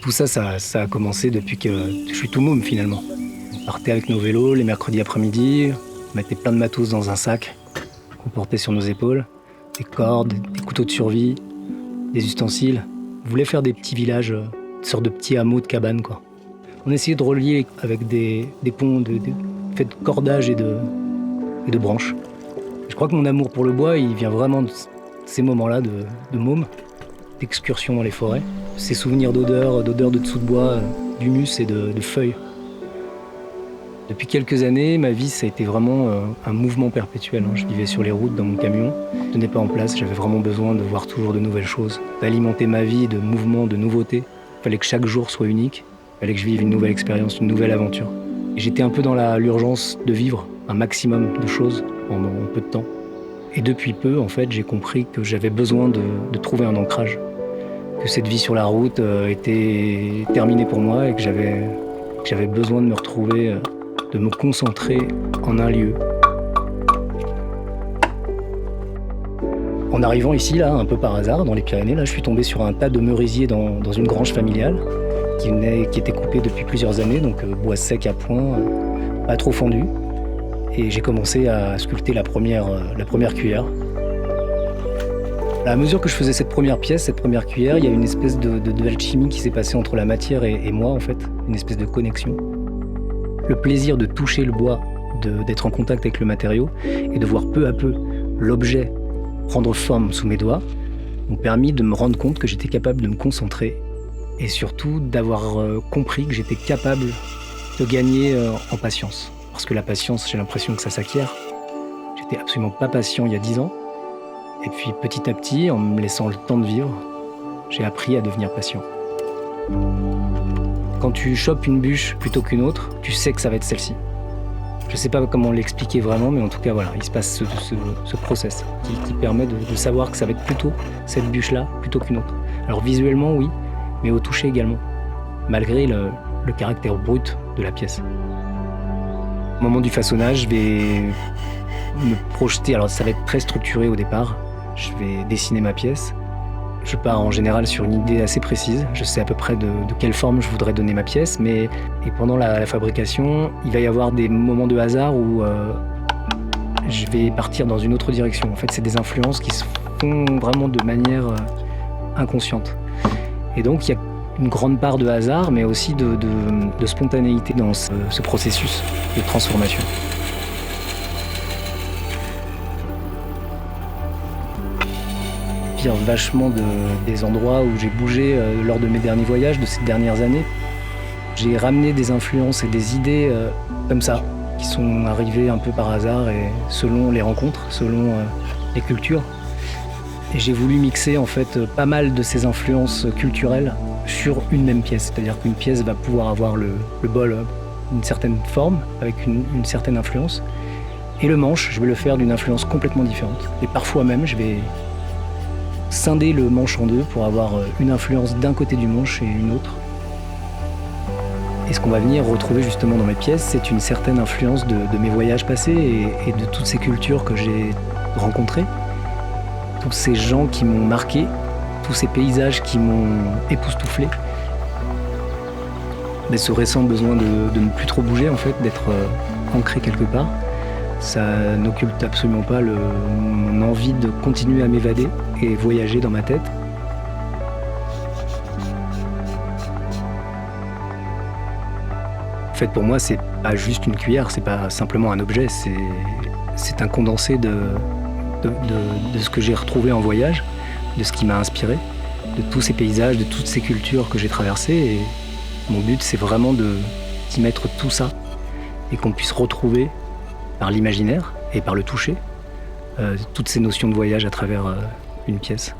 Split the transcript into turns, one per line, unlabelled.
Tout ça, ça a commencé depuis que je suis tout môme finalement. On partait avec nos vélos les mercredis après-midi, on mettait plein de matos dans un sac qu'on portait sur nos épaules, des cordes, des couteaux de survie, des ustensiles. On voulait faire des petits villages, une sorte de petits hameaux de cabanes, quoi. On essayait de relier avec des ponts faits de cordage et de branches. Je crois que mon amour pour le bois, il vient vraiment de ces moments-là de môme, d'excursion dans les forêts. Ces souvenirs d'odeurs de dessous de bois, d'humus et de feuilles. Depuis quelques années, ma vie, ça a été vraiment un mouvement perpétuel. Je vivais sur les routes dans mon camion, je ne tenais pas en place, j'avais vraiment besoin de voir toujours de nouvelles choses, d'alimenter ma vie de mouvements, de nouveautés. Il fallait que chaque jour soit unique, il fallait que je vive une nouvelle expérience, une nouvelle aventure. Et j'étais un peu dans l'urgence de vivre un maximum de choses en peu de temps. Et depuis peu, en fait, j'ai compris que j'avais besoin de trouver un ancrage, que cette vie sur la route était terminée pour moi et que j'avais besoin de me retrouver, de me concentrer en un lieu. En arrivant ici, là, un peu par hasard, dans les Pyrénées, là, je suis tombé sur un tas de merisiers dans une grange familiale qui était coupée depuis plusieurs années, donc bois sec à point, pas trop fendu. Et j'ai commencé à sculpter la première cuillère. À mesure que je faisais cette première pièce, cette première cuillère, il y a une espèce d'alchimie qui s'est passée entre la matière et moi, en fait, une espèce de connexion. Le plaisir de toucher le bois, d'être en contact avec le matériau et de voir peu à peu l'objet prendre forme sous mes doigts m'ont permis de me rendre compte que j'étais capable de me concentrer et surtout d'avoir compris que j'étais capable de gagner en patience. Parce que la patience, j'ai l'impression que ça s'acquiert. J'étais absolument pas patient il y a 10 ans. Et puis petit à petit, en me laissant le temps de vivre, j'ai appris à devenir patient. Quand tu chopes une bûche plutôt qu'une autre, tu sais que ça va être celle-ci. Je sais pas comment l'expliquer vraiment, mais en tout cas, voilà, il se passe ce process qui permet de savoir que ça va être plutôt cette bûche-là plutôt qu'une autre. Alors visuellement, oui, mais au toucher également, malgré le caractère brut de la pièce. Au moment du façonnage, je vais me projeter, alors ça va être très structuré au départ, je vais dessiner ma pièce. Je pars en général sur une idée assez précise, je sais à peu près de quelle forme je voudrais donner ma pièce, et pendant la fabrication, il va y avoir des moments de hasard où je vais partir dans une autre direction. En fait, c'est des influences qui se font vraiment de manière inconsciente. Et donc, il y a une grande part de hasard, mais aussi de spontanéité dans ce processus de transformation. Vachement des endroits où j'ai bougé lors de mes derniers voyages, de ces dernières années. J'ai ramené des influences et des idées comme ça, qui sont arrivées un peu par hasard et selon les rencontres, selon les cultures. Et j'ai voulu mixer en fait pas mal de ces influences culturelles sur une même pièce. C'est-à-dire qu'une pièce va pouvoir avoir le bol d'une certaine forme, avec une certaine influence. Et le manche, je vais le faire d'une influence complètement différente. Et parfois même, je vais scinder le manche en deux pour avoir une influence d'un côté du manche et une autre. Et ce qu'on va venir retrouver justement dans mes pièces, c'est une certaine influence de mes voyages passés et de toutes ces cultures que j'ai rencontrées, tous ces gens qui m'ont marqué, tous ces paysages qui m'ont époustouflé. Mais ce récent besoin de ne plus trop bouger, en fait, d'être ancré quelque part, ça n'occulte absolument pas mon envie de continuer à m'évader et voyager dans ma tête. En fait, pour moi, c'est pas juste une cuillère, c'est pas simplement un objet, c'est un condensé de ce que j'ai retrouvé en voyage, de ce qui m'a inspiré, de tous ces paysages, de toutes ces cultures que j'ai traversées. Et mon but, c'est vraiment d'y mettre tout ça et qu'on puisse retrouver par l'imaginaire et par le toucher toutes ces notions de voyage à travers une pièce.